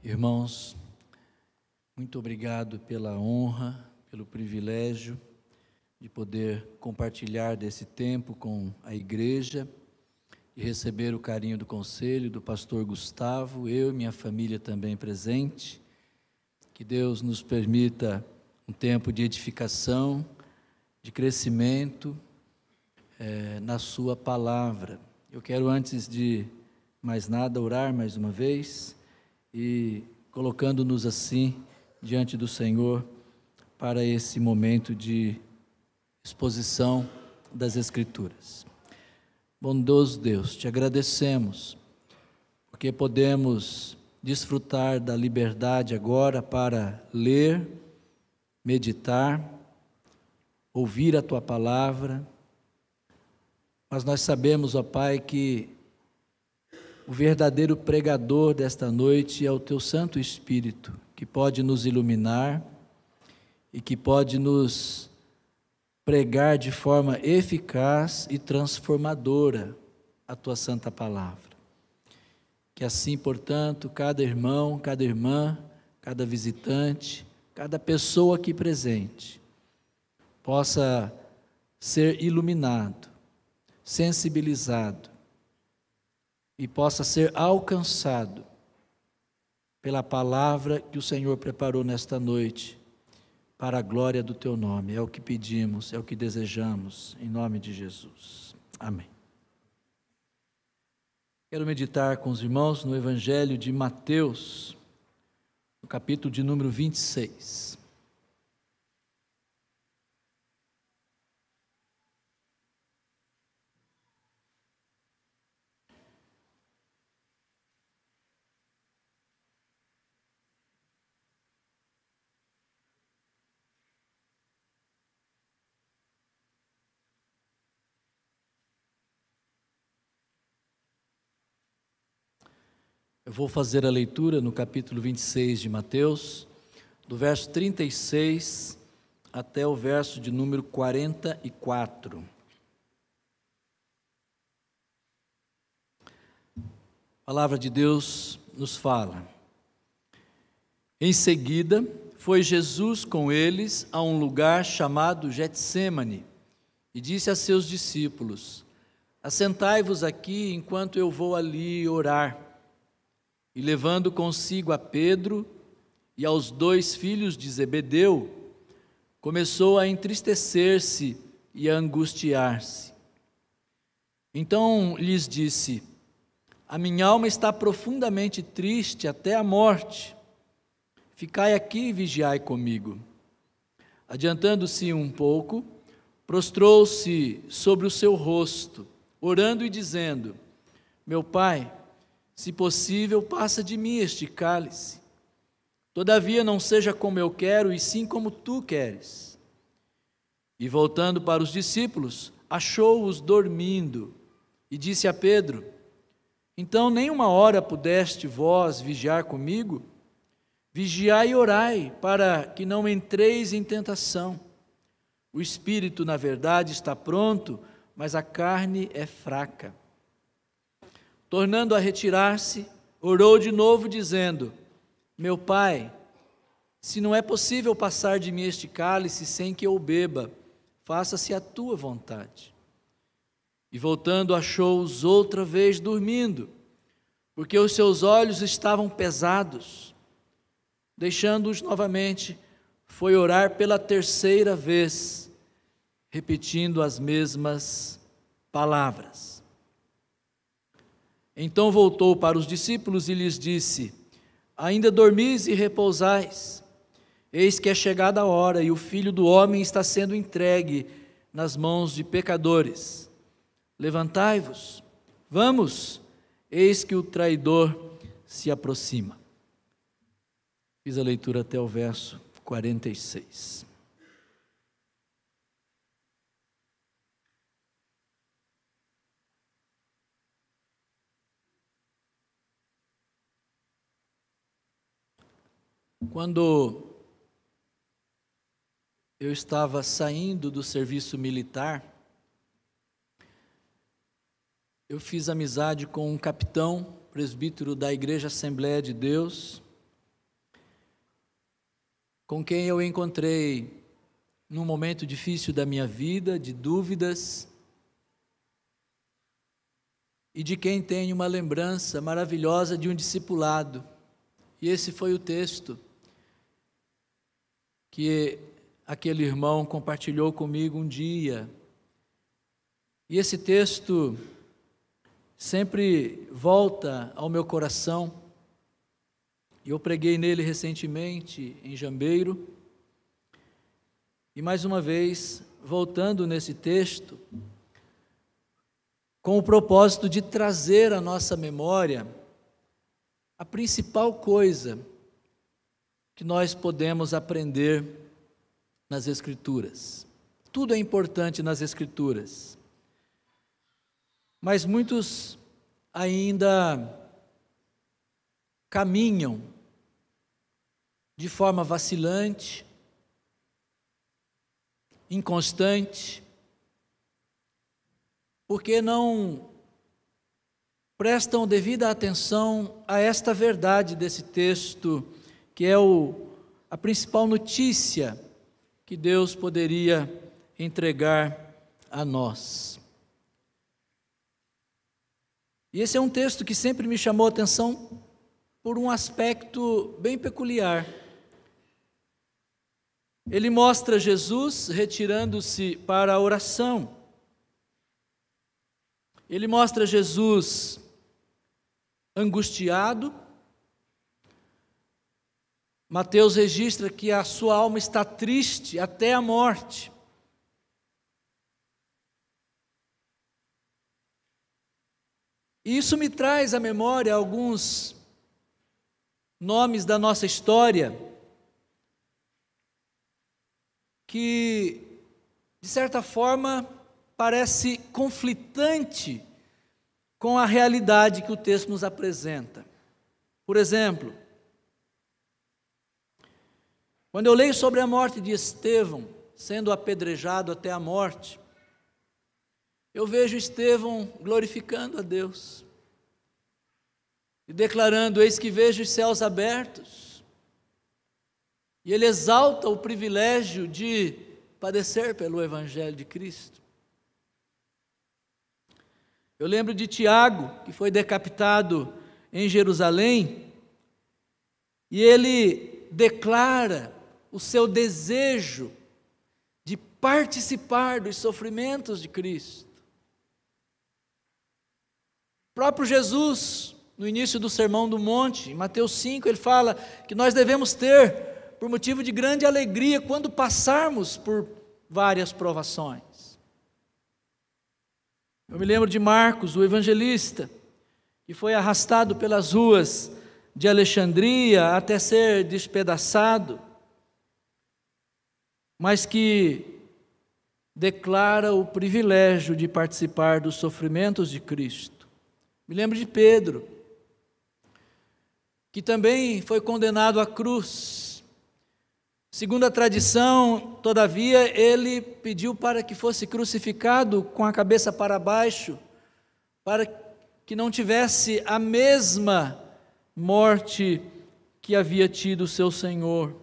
Irmãos, muito obrigado pela honra, pelo privilégio de poder compartilhar desse tempo com a igreja e receber o carinho do conselho do pastor Gustavo, eu e minha família também presente. Que Deus nos permita um tempo de edificação, de crescimento na sua palavra. Eu quero, antes de mais nada, orar mais uma vez e colocando-nos assim diante do Senhor para esse momento de exposição das Escrituras. Bondoso Deus, te agradecemos porque podemos desfrutar da liberdade agora para ler, meditar, ouvir a Tua palavra, mas nós sabemos, ó Pai, que o verdadeiro pregador desta noite é o Teu Santo Espírito, que pode nos iluminar e que pode nos pregar de forma eficaz e transformadora a Tua Santa Palavra. Que assim, portanto, cada irmão, cada irmã, cada visitante, cada pessoa aqui presente, possa ser iluminado, sensibilizado e possa ser alcançado pela palavra que o Senhor preparou nesta noite, para a glória do Teu nome. É o que pedimos, é o que desejamos, em nome de Jesus. Amém. Quero meditar com os irmãos no Evangelho de Mateus, no capítulo de número 26. Eu vou fazer a leitura no capítulo 26 de Mateus, do verso 36 até o verso de número 44. A palavra de Deus nos fala: Em seguida, foi Jesus com eles a um lugar chamado Getsêmani e disse a seus discípulos: Assentai-vos aqui enquanto eu vou ali orar. E levando consigo a Pedro e aos 2 filhos de Zebedeu, começou a entristecer-se e a angustiar-se. Então lhes disse: A minha alma está profundamente triste até a morte. Ficai aqui e vigiai comigo. Adiantando-se um pouco, prostrou-se sobre o seu rosto, orando e dizendo: Meu Pai, se possível, passa de mim este cálice. Todavia não seja como eu quero, e sim como tu queres. E voltando para os discípulos, achou-os dormindo, e disse a Pedro: Então nem uma hora pudeste vós vigiar comigo? Vigiai e orai, para que não entreis em tentação. O espírito, na verdade, está pronto, mas a carne é fraca. Tornando a retirar-se, orou de novo, dizendo: Meu Pai, se não é possível passar de mim este cálice sem que eu o beba, faça-se a tua vontade. E voltando, achou-os outra vez dormindo, porque os seus olhos estavam pesados. Deixando-os novamente, foi orar pela 3ª vez, repetindo as mesmas palavras. Então voltou para os discípulos e lhes disse: Ainda dormis e repousais? Eis que é chegada a hora, e o Filho do Homem está sendo entregue nas mãos de pecadores. Levantai-vos, vamos, eis que o traidor se aproxima. Fiz a leitura até o verso 46. Quando eu estava saindo do serviço militar, eu fiz amizade com um capitão, presbítero da Igreja Assembleia de Deus, com quem eu encontrei num momento difícil da minha vida, de dúvidas, e de quem tenho uma lembrança maravilhosa de um discipulado. E esse foi o texto que aquele irmão compartilhou comigo um dia. E esse texto sempre volta ao meu coração. Eu preguei nele recentemente em Jambeiro. E mais uma vez, voltando nesse texto, com o propósito de trazer à nossa memória a principal coisa que nós podemos aprender nas Escrituras. Tudo é importante nas Escrituras, mas muitos ainda caminham de forma vacilante, inconstante, porque não prestam devida atenção a esta verdade desse texto, que é a principal notícia que Deus poderia entregar a nós. E esse é um texto que sempre me chamou a atenção por um aspecto bem peculiar. Ele mostra Jesus retirando-se para a oração. Ele mostra Jesus angustiado. Mateus registra que a sua alma está triste até a morte. E isso me traz à memória alguns nomes da nossa história que, de certa forma, parece conflitante com a realidade que o texto nos apresenta. Por exemplo, quando eu leio sobre a morte de Estevão, sendo apedrejado até a morte, eu vejo Estevão glorificando a Deus e declarando: eis que vejo os céus abertos. E ele exalta o privilégio de padecer pelo Evangelho de Cristo. Eu lembro de Tiago, que foi decapitado em Jerusalém, e ele declara o seu desejo de participar dos sofrimentos de Cristo. O próprio Jesus, no início do Sermão do Monte, em Mateus 5, ele fala que nós devemos ter, por motivo de grande alegria, quando passarmos por várias provações. Eu me lembro de Marcos, o evangelista, que foi arrastado pelas ruas de Alexandria até ser despedaçado, mas que declara o privilégio de participar dos sofrimentos de Cristo. Me lembro de Pedro, que também foi condenado à cruz. Segundo a tradição, todavia, ele pediu para que fosse crucificado com a cabeça para baixo, para que não tivesse a mesma morte que havia tido o seu Senhor.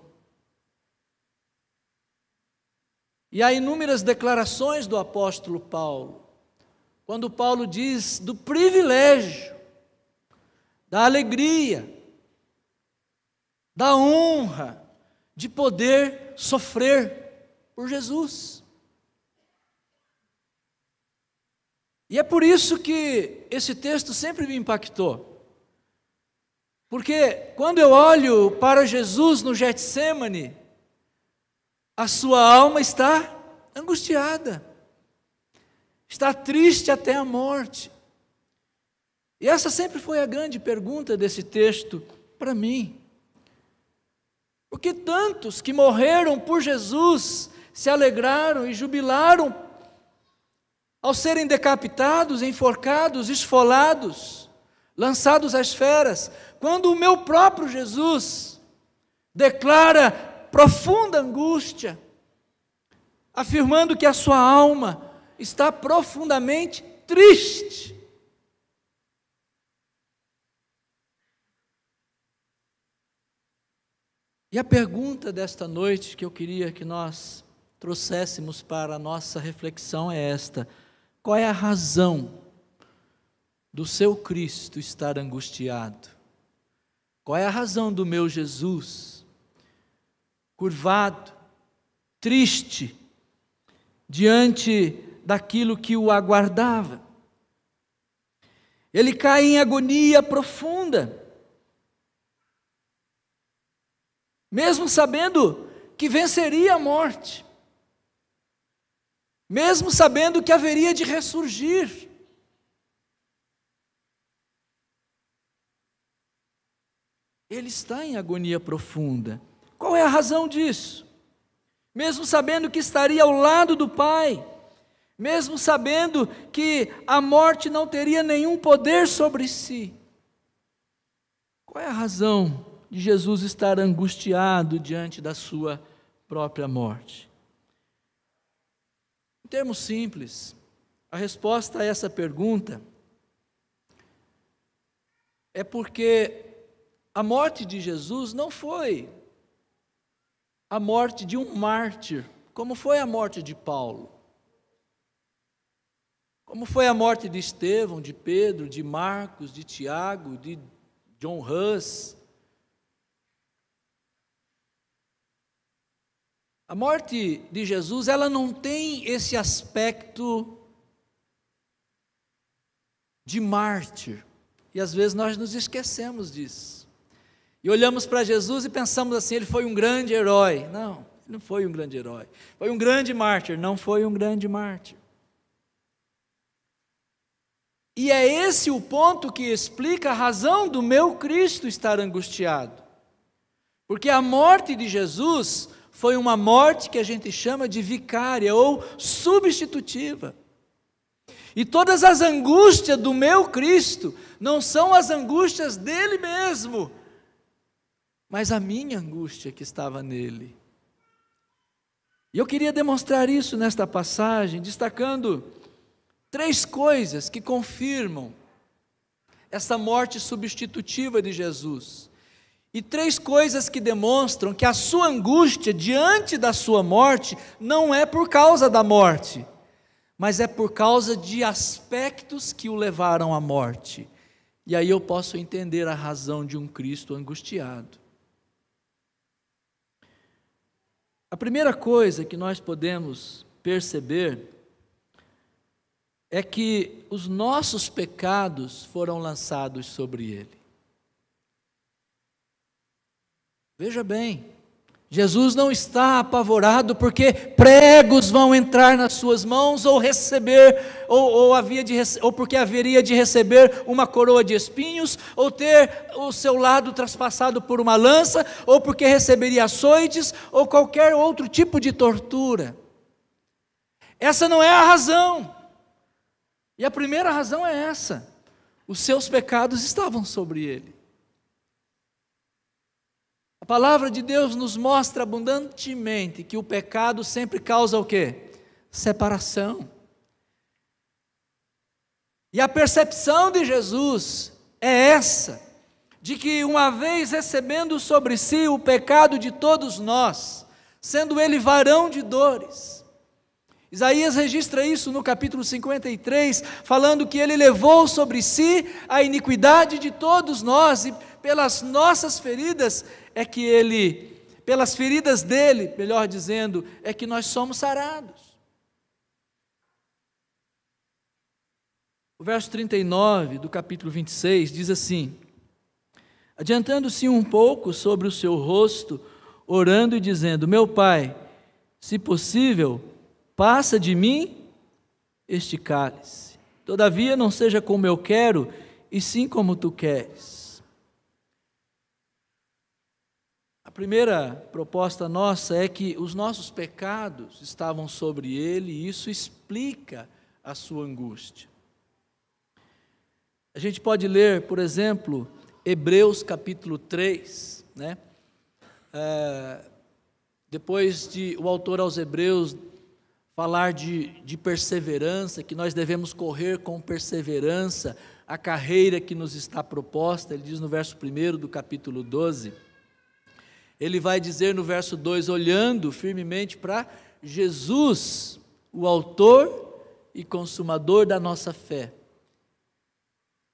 E há inúmeras declarações do apóstolo Paulo, quando Paulo diz do privilégio, da alegria, da honra, de poder sofrer por Jesus. E é por isso que esse texto sempre me impactou. Porque quando eu olho para Jesus no Getsêmani, a sua alma está angustiada, está triste até a morte. E essa sempre foi a grande pergunta desse texto para mim. Porque tantos que morreram por Jesus se alegraram e jubilaram ao serem decapitados, enforcados, esfolados, lançados às feras, quando o meu próprio Jesus declara profunda angústia, afirmando que a sua alma está profundamente triste. E a pergunta desta noite que eu queria que nós trouxéssemos para a nossa reflexão é esta: qual é a razão do seu Cristo estar angustiado? Qual é a razão do meu Jesus, curvado, triste, diante daquilo que o aguardava? Ele cai em agonia profunda, mesmo sabendo que venceria a morte, mesmo sabendo que haveria de ressurgir. Ele está em agonia profunda. Qual é a razão disso? Mesmo sabendo que estaria ao lado do Pai, mesmo sabendo que a morte não teria nenhum poder sobre si, qual é a razão de Jesus estar angustiado diante da sua própria morte? Em termos simples, a resposta a essa pergunta é porque a morte de Jesus não foi a morte de um mártir, como foi a morte de Paulo, como foi a morte de Estevão, de Pedro, de Marcos, de Tiago, de John Hus. A morte de Jesus, ela não tem esse aspecto de mártir, e às vezes nós nos esquecemos disso. E olhamos para Jesus e pensamos assim: ele foi um grande herói. Não, ele não foi um grande herói. Foi um grande mártir. Não foi um grande mártir. E é esse o ponto que explica a razão do meu Cristo estar angustiado. Porque a morte de Jesus foi uma morte que a gente chama de vicária ou substitutiva. E todas as angústias do meu Cristo não são as angústias dele mesmo, mas a minha angústia que estava nele. E eu queria demonstrar isso nesta passagem, destacando 3 coisas que confirmam essa morte substitutiva de Jesus. E 3 coisas que demonstram que a sua angústia diante da sua morte não é por causa da morte, mas é por causa de aspectos que o levaram à morte. E aí eu posso entender a razão de um Cristo angustiado. A primeira coisa que nós podemos perceber é que os nossos pecados foram lançados sobre ele. Veja bem, Jesus não está apavorado porque pregos vão entrar nas suas mãos ou receber, ou porque haveria de receber uma coroa de espinhos, ou ter o seu lado traspassado por uma lança, ou porque receberia açoites, ou qualquer outro tipo de tortura. Essa não é a razão. E a primeira razão é essa: os seus pecados estavam sobre ele. A palavra de Deus nos mostra abundantemente que o pecado sempre causa o quê? Separação. E a percepção de Jesus é essa, de que uma vez recebendo sobre si o pecado de todos nós, sendo ele varão de dores, Isaías registra isso no capítulo 53, falando que ele levou sobre si a iniquidade de todos nós, e pelas nossas feridas é que ele, pelas feridas dele, melhor dizendo, é que nós somos sarados. O verso 39 do capítulo 26 diz assim: adiantando-se um pouco sobre o seu rosto, orando e dizendo: meu Pai, se possível, passa de mim este cálice, todavia não seja como eu quero, e sim como tu queres. A primeira proposta nossa é que os nossos pecados estavam sobre ele, e isso explica a sua angústia. A gente pode ler, por exemplo, Hebreus capítulo 3, né? Depois de o autor aos Hebreus falar de perseverança, que nós devemos correr com perseverança a carreira que nos está proposta, ele diz no verso 1 do capítulo 12, Ele vai dizer no verso 2, olhando firmemente para Jesus, o autor e consumador da nossa fé,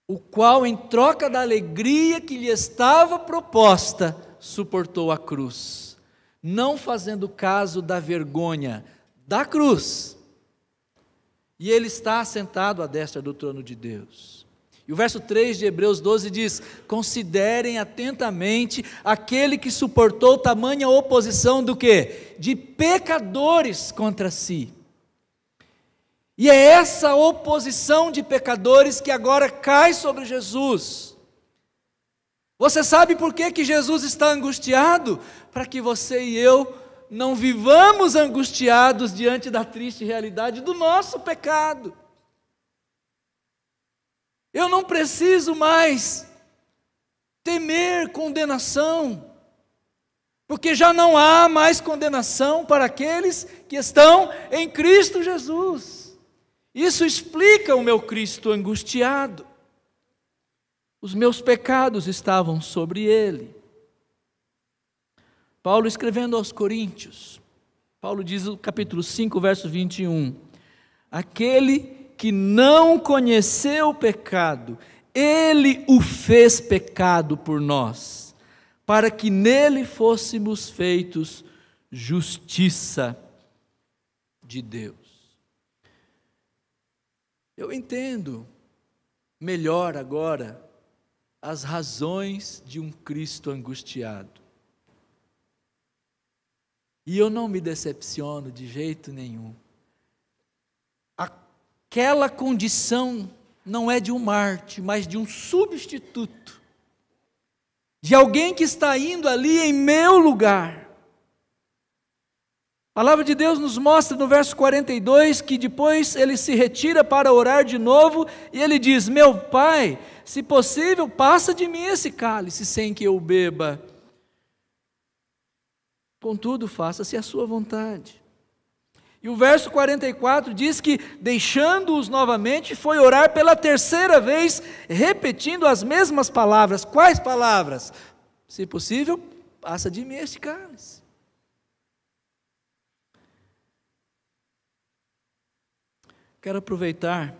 o qual, em troca da alegria que lhe estava proposta, suportou a cruz, não fazendo caso da vergonha da cruz, e ele está assentado à destra do trono de Deus. E o verso 3 de Hebreus 12 diz: considerem atentamente aquele que suportou tamanha oposição do quê? De pecadores contra si. E é essa oposição de pecadores que agora cai sobre Jesus. Você sabe por que Jesus está angustiado? Para que você e eu não vivamos angustiados diante da triste realidade do nosso pecado. Eu não preciso mais temer condenação, porque já não há mais condenação para aqueles que estão em Cristo Jesus. Isso explica o meu Cristo angustiado. Os meus pecados estavam sobre ele. Paulo, escrevendo aos Coríntios, Paulo diz no capítulo 5, verso 21, aquele que não conheceu o pecado, ele o fez pecado por nós, para que nele fôssemos feitos justiça de Deus. Eu entendo melhor agora as razões de um Cristo angustiado. E eu não me decepciono de jeito nenhum. Aquela condição não é de um mártir, mas de um substituto, de alguém que está indo ali em meu lugar. A palavra de Deus nos mostra no verso 42 que depois ele se retira para orar de novo e ele diz: meu Pai, se possível, passa de mim esse cálice sem que eu o beba. Contudo, faça-se a sua vontade. E o verso 44 diz que, deixando-os novamente, foi orar pela terceira vez, repetindo as mesmas palavras. Quais palavras? Se possível, passa de mim este cálice. Quero aproveitar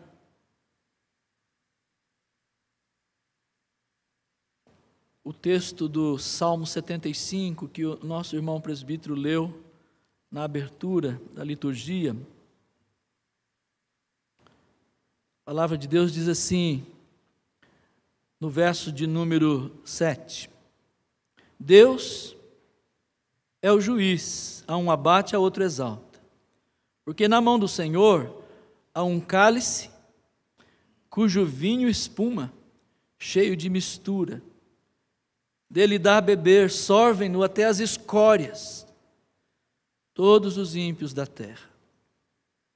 o texto do Salmo 75, que o nosso irmão presbítero leu na abertura da liturgia. A palavra de Deus diz assim, no verso de número 7, Deus é o juiz, a um abate, a outro exalta, porque na mão do Senhor há um cálice, cujo vinho espuma, cheio de mistura, dele dá a beber, sorvem-no até as escórias, todos os ímpios da terra.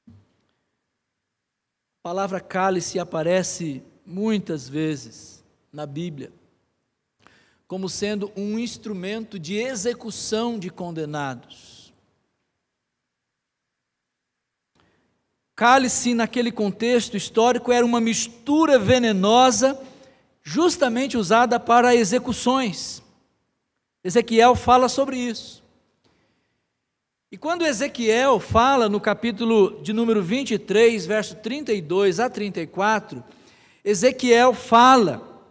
A palavra cálice aparece muitas vezes na Bíblia, como sendo um instrumento de execução de condenados. Cálice, naquele contexto histórico, era uma mistura venenosa, justamente usada para execuções. Ezequiel fala sobre isso. E quando Ezequiel fala no capítulo de número 23, verso 32 a 34, Ezequiel fala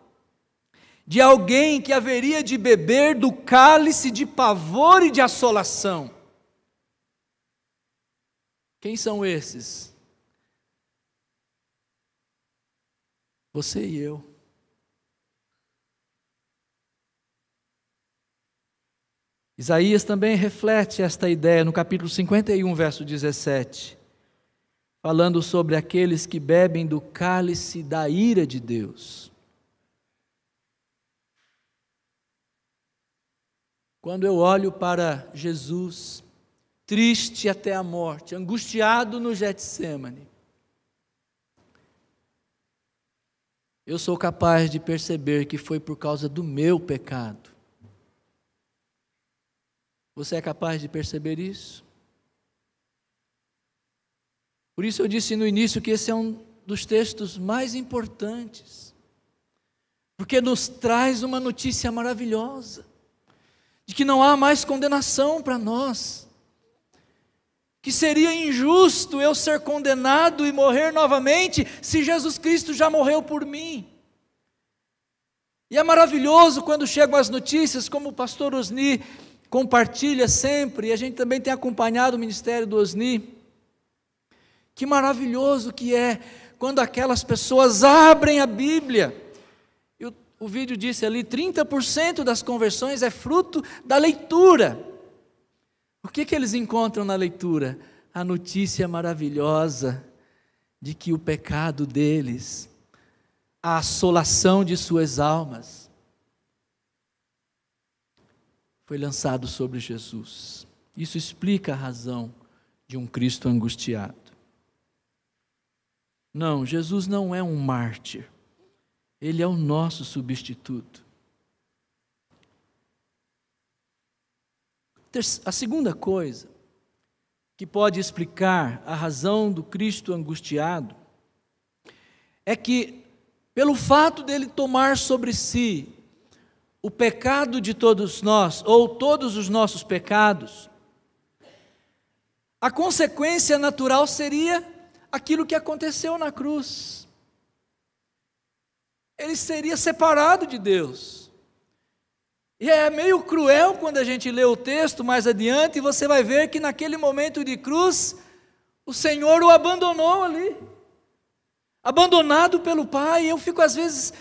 de alguém que haveria de beber do cálice de pavor e de assolação. Quem são esses? Você e eu. Isaías também reflete esta ideia no capítulo 51, verso 17, falando sobre aqueles que bebem do cálice da ira de Deus. Quando eu olho para Jesus, triste até a morte, angustiado no Getsêmani, eu sou capaz de perceber que foi por causa do meu pecado. Você é capaz de perceber isso? Por isso eu disse no início que esse é um dos textos mais importantes, porque nos traz uma notícia maravilhosa. de que não há mais condenação para nós, que seria injusto eu ser condenado e morrer novamente, se Jesus Cristo já morreu por mim. E é maravilhoso quando chegam as notícias, como o pastor Osni compartilha sempre, e a gente também tem acompanhado o ministério do Osni. Que maravilhoso que é quando aquelas pessoas abrem a Bíblia. E o vídeo disse ali, 30% das conversões é fruto da leitura. O que eles encontram na leitura? A notícia maravilhosa de que o pecado deles, a assolação de suas almas, foi lançado sobre Jesus. Isso explica a razão de um Cristo angustiado. Não, Jesus não é um mártir. Ele é o nosso substituto. A segunda coisa que pode explicar a razão do Cristo angustiado é que, pelo fato dele tomar sobre si o pecado de todos nós, ou todos os nossos pecados, a consequência natural seria aquilo que aconteceu na cruz. Ele seria separado de Deus. E é meio cruel quando a gente lê o texto mais adiante, e você vai ver que naquele momento de cruz, o Senhor o abandonou ali, abandonado pelo Pai. Eu fico às vezes,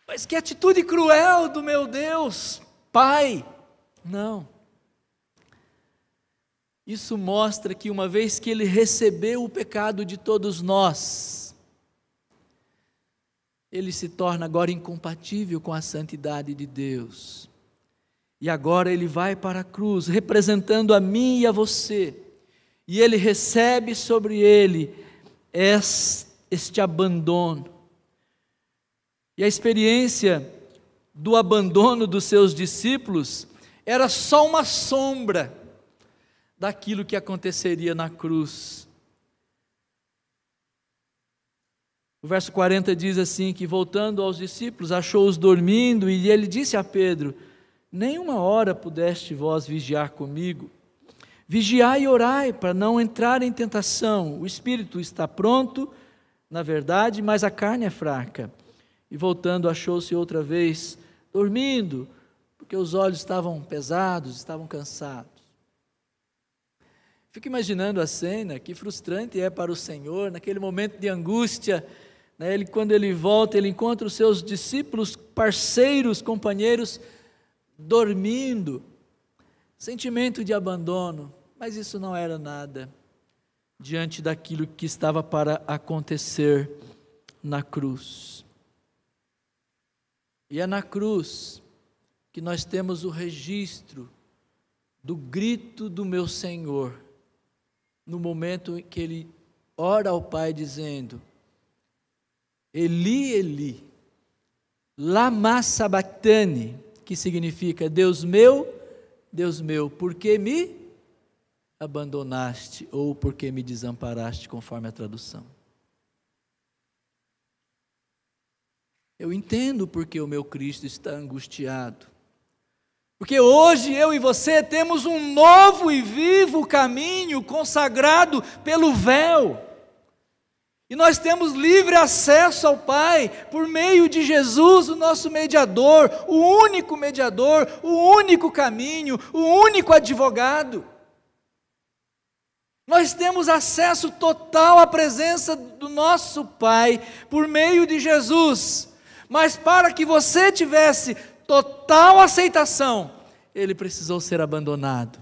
mas que atitude cruel do meu Deus, Pai. Não. Isso mostra que uma vez que Ele recebeu o pecado de todos nós, Ele se torna agora incompatível com a santidade de Deus. E agora Ele vai para a cruz, representando a mim e a você. E Ele recebe sobre Ele este abandono. E a experiência do abandono dos seus discípulos era só uma sombra daquilo que aconteceria na cruz. O verso 40 diz assim, que voltando aos discípulos, achou-os dormindo, e ele disse a Pedro: nem uma hora pudeste vós vigiar comigo? Vigiai e orai, para não entrar em tentação. O espírito está pronto, na verdade, mas a carne é fraca. E voltando, achou-se outra vez dormindo, porque os olhos estavam pesados, estavam cansados. Fico imaginando a cena, que frustrante é para o Senhor, naquele momento de angústia, né? Quando Ele volta, Ele encontra os seus discípulos, parceiros, companheiros, dormindo, sentimento de abandono, mas isso não era nada, diante daquilo que estava para acontecer na cruz. E é na cruz que nós temos o registro do grito do meu Senhor, no momento em que Ele ora ao Pai dizendo: Eli, Eli, lama sabachthani, que significa: Deus meu, por que me abandonaste, ou por que me desamparaste, conforme a tradução. Eu entendo porque o meu Cristo está angustiado, porque hoje eu e você temos um novo e vivo caminho consagrado pelo véu, e nós temos livre acesso ao Pai, por meio de Jesus, o nosso mediador, o único caminho, o único advogado. Nós temos acesso total à presença do nosso Pai, por meio de Jesus. Mas para que você tivesse total aceitação, Ele precisou ser abandonado.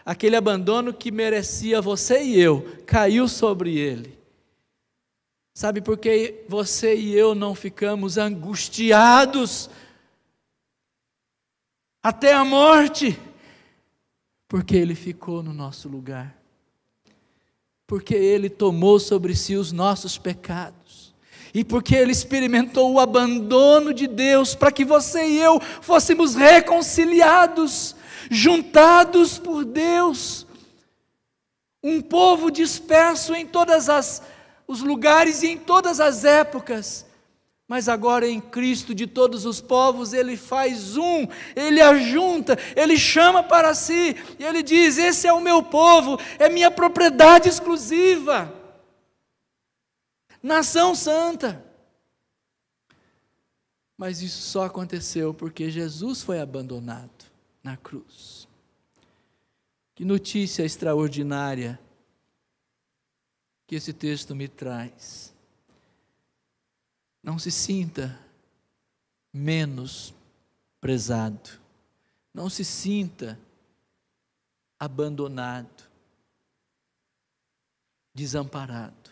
Aquele abandono que merecia você e eu, caiu sobre Ele. Sabe por que você e eu não ficamos angustiados até a morte? Porque Ele ficou no nosso lugar. Porque Ele tomou sobre si os nossos pecados. E porque Ele experimentou o abandono de Deus, para que você e eu fôssemos reconciliados, juntados por Deus. Um povo disperso em todos os lugares e em todas as épocas, Mas agora em Cristo, de todos os povos, Ele faz um, Ele ajunta, Ele chama para si, e Ele diz: esse é o meu povo, é minha propriedade exclusiva, nação santa. Mas isso só aconteceu porque Jesus foi abandonado na cruz. Que notícia extraordinária que esse texto me traz. Não se sinta menos prezado, não se sinta abandonado, desamparado.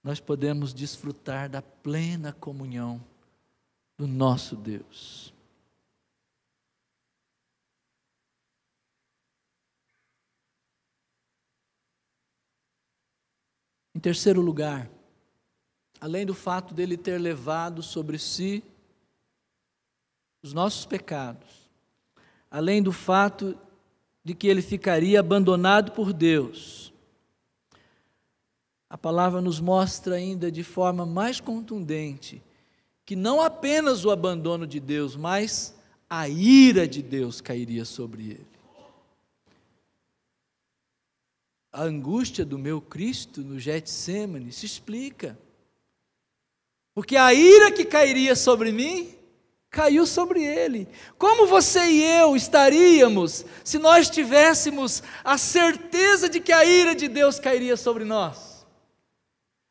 Nós podemos desfrutar da plena comunhão do nosso Deus. Em terceiro lugar, além do fato dele ter levado sobre si os nossos pecados, além do fato de que ele ficaria abandonado por Deus, a palavra nos mostra ainda de forma mais contundente que não apenas o abandono de Deus, mas a ira de Deus cairia sobre ele. A angústia do meu Cristo no Getsêmani se explica. Porque a ira que cairia sobre mim, caiu sobre ele. Como você e eu estaríamos se nós tivéssemos a certeza de que a ira de Deus cairia sobre nós?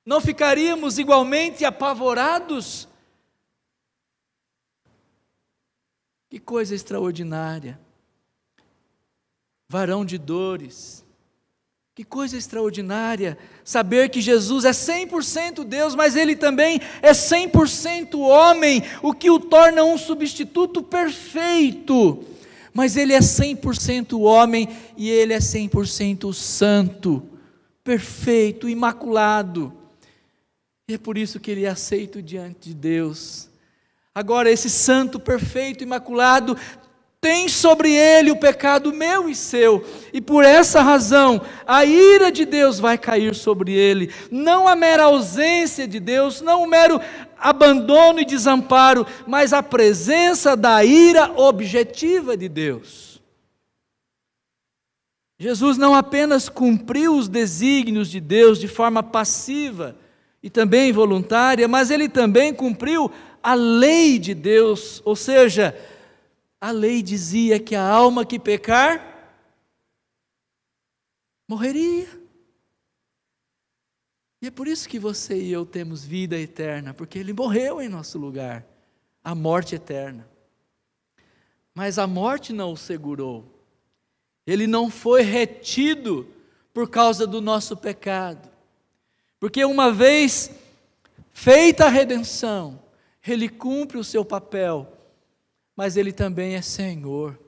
Não ficaríamos igualmente apavorados? Que coisa extraordinária. Varão de dores. Que coisa extraordinária saber que Jesus é 100% Deus, mas Ele também é 100% homem, o que o torna um substituto perfeito. Mas Ele é 100% homem e Ele é 100% santo, perfeito, imaculado. E é por isso que Ele é aceito diante de Deus. Agora, esse santo, perfeito, imaculado, tem sobre ele o pecado meu e seu, e por essa razão a ira de Deus vai cair sobre ele, não a mera ausência de Deus, não o mero abandono e desamparo, mas a presença da ira objetiva de Deus. Jesus não apenas cumpriu os desígnios de Deus de forma passiva e também voluntária, mas ele também cumpriu a lei de Deus, ou seja, a lei dizia que a alma que pecar, morreria. E é por isso que você e eu temos vida eterna, porque Ele morreu em nosso lugar, a morte eterna. Mas a morte não o segurou. Ele não foi retido por causa do nosso pecado. Porque uma vez feita a redenção, Ele cumpre o seu papel. Mas Ele também é Senhor,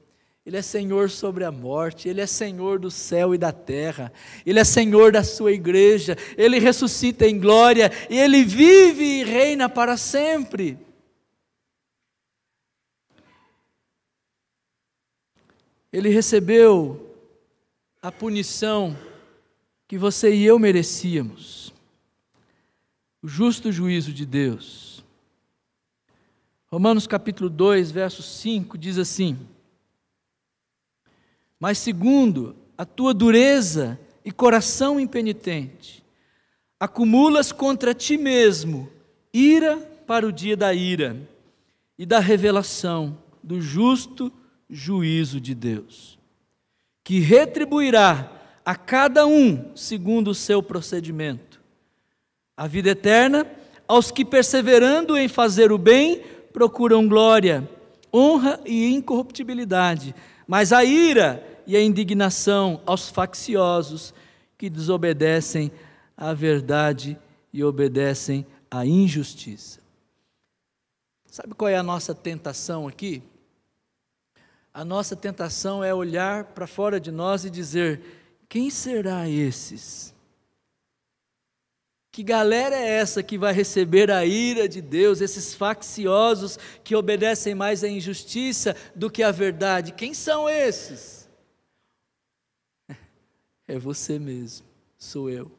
Ele é Senhor sobre a morte, Ele é Senhor do céu e da terra, Ele é Senhor da sua igreja, Ele ressuscita em glória, e Ele vive e reina para sempre. Ele recebeu a punição que você e eu merecíamos, o justo juízo de Deus. Romanos capítulo 2, verso 5, diz assim: mas segundo a tua dureza e coração impenitente, acumulas contra ti mesmo ira para o dia da ira e da revelação do justo juízo de Deus, que retribuirá a cada um segundo o seu procedimento, a vida eterna aos que, perseverando em fazer o bem, procuram glória, honra e incorruptibilidade, mas a ira e a indignação aos facciosos que desobedecem à verdade e obedecem à injustiça. Sabe qual é a nossa tentação aqui? A nossa tentação é olhar para fora de nós e dizer: quem será esses? Que galera é essa que vai receber a ira de Deus, esses facciosos que obedecem mais à injustiça do que à verdade? Quem são esses? É você mesmo, sou eu.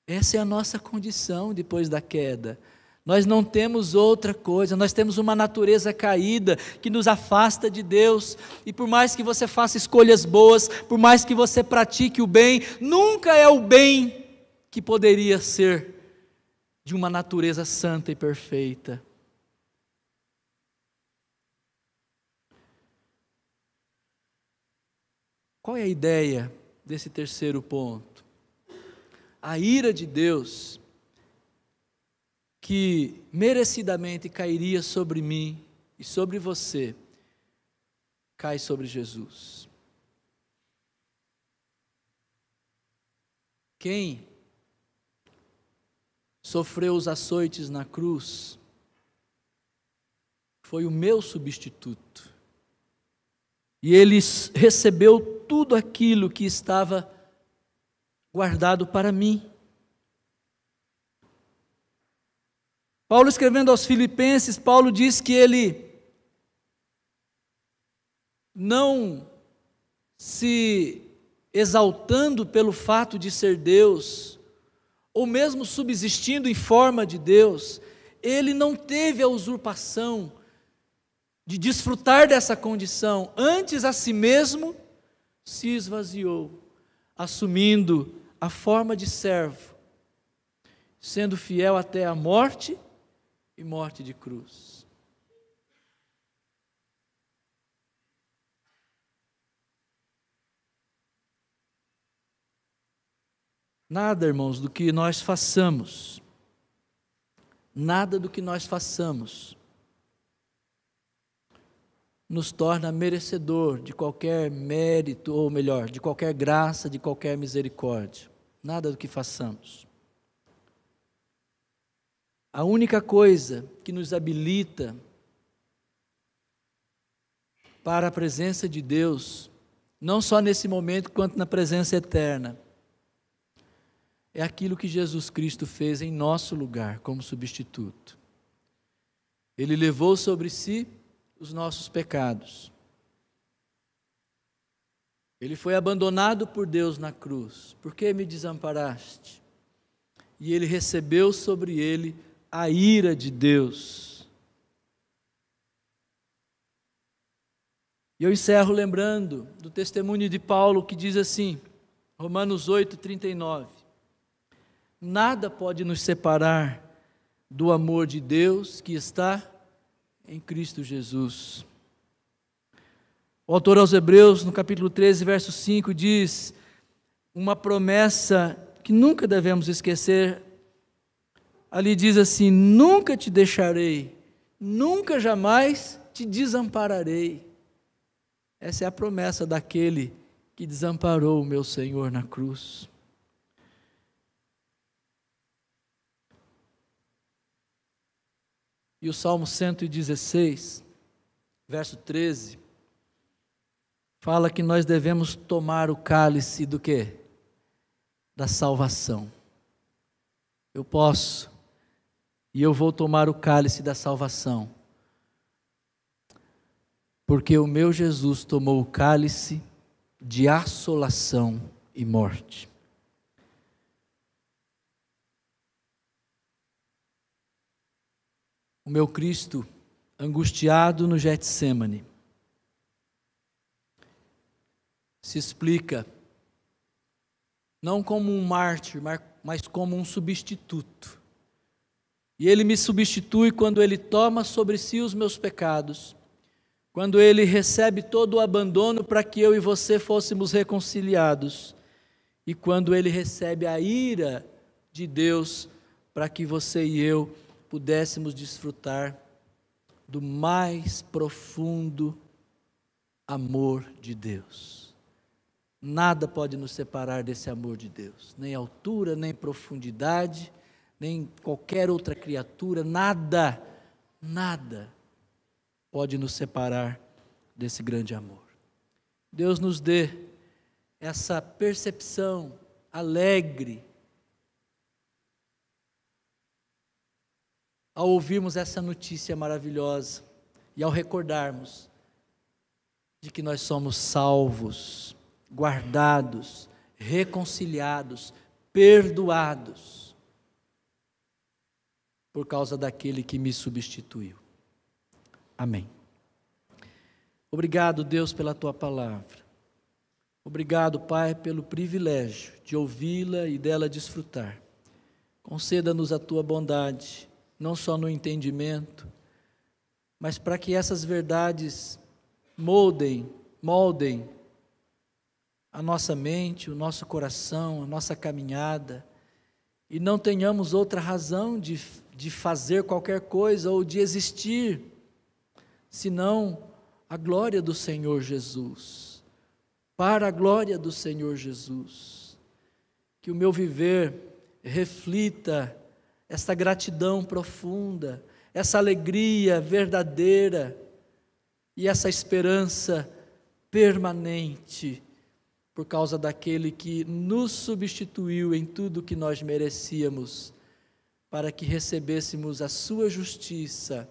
Essa é a nossa condição depois da queda. Nós não temos outra coisa, nós temos uma natureza caída que nos afasta de Deus, e por mais que você faça escolhas boas, por mais que você pratique o bem, nunca é o bem que poderia ser de uma natureza santa e perfeita. Qual é a ideia desse terceiro ponto? A ira de Deus, que merecidamente cairia sobre mim e sobre você, cai sobre Jesus. Quem sofreu os açoites na cruz foi o meu substituto. E ele recebeu tudo aquilo que estava guardado para mim. Paulo, escrevendo aos Filipenses, Paulo diz que ele não se exaltando pelo fato de ser Deus, ou mesmo subsistindo em forma de Deus, ele não teve a usurpação de desfrutar dessa condição, antes a si mesmo se esvaziou, assumindo a forma de servo, sendo fiel até a morte e morte de cruz. Nada, irmãos, do que nós façamos, nada do que nós façamos, nos torna merecedor de qualquer mérito, ou melhor, de qualquer graça, de qualquer misericórdia. Nada do que façamos. A única coisa que nos habilita para a presença de Deus, não só nesse momento, quanto na presença eterna, é aquilo que Jesus Cristo fez em nosso lugar, como substituto. Ele levou sobre si os nossos pecados. Ele foi abandonado por Deus na cruz. Por que me desamparaste? E ele recebeu sobre ele a ira de Deus. E eu encerro lembrando do testemunho de Paulo, que diz assim, Romanos 8:39, nada pode nos separar do amor de Deus que está em Cristo Jesus. O autor aos Hebreus, no capítulo 13, verso 5, diz uma promessa que nunca devemos esquecer. Ali diz assim, nunca te deixarei, nunca jamais te desampararei. Essa é a promessa daquele que desamparou o meu Senhor na cruz. E o Salmo 116, verso 13, fala que nós devemos tomar o cálice do quê? Da salvação. Eu posso, e eu vou tomar o cálice da salvação, porque o meu Jesus tomou o cálice de assolação e morte. O meu Cristo, angustiado no Getsêmani, se explica não como um mártir, mas como um substituto. E ele me substitui quando ele toma sobre si os meus pecados, quando ele recebe todo o abandono para que eu e você fôssemos reconciliados, e quando ele recebe a ira de Deus para que você e eu pudéssemos desfrutar do mais profundo amor de Deus. Nada pode nos separar desse amor de Deus, nem altura, nem profundidade, nem qualquer outra criatura, nada pode nos separar desse grande amor. Deus nos dê essa percepção alegre ao ouvirmos essa notícia maravilhosa e ao recordarmos de que nós somos salvos, guardados, reconciliados, perdoados, por causa daquele que me substituiu. Amém. Obrigado, Deus, pela tua palavra. Obrigado, Pai, pelo privilégio de ouvi-la e dela desfrutar. Conceda-nos a tua bondade, não só no entendimento, mas para que essas verdades moldem a nossa mente, o nosso coração, a nossa caminhada, e não tenhamos outra razão de fazer qualquer coisa ou de existir, senão a glória do Senhor Jesus, para a glória do Senhor Jesus. Que o meu viver reflita essa gratidão profunda, essa alegria verdadeira e essa esperança permanente, por causa daquele que nos substituiu em tudo que nós merecíamos, para que recebêssemos a sua justiça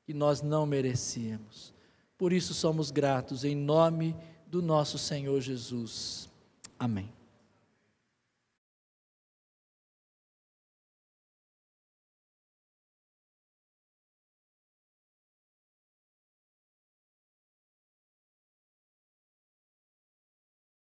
que nós não merecíamos. Por isso somos gratos, em nome do nosso Senhor Jesus. Amém.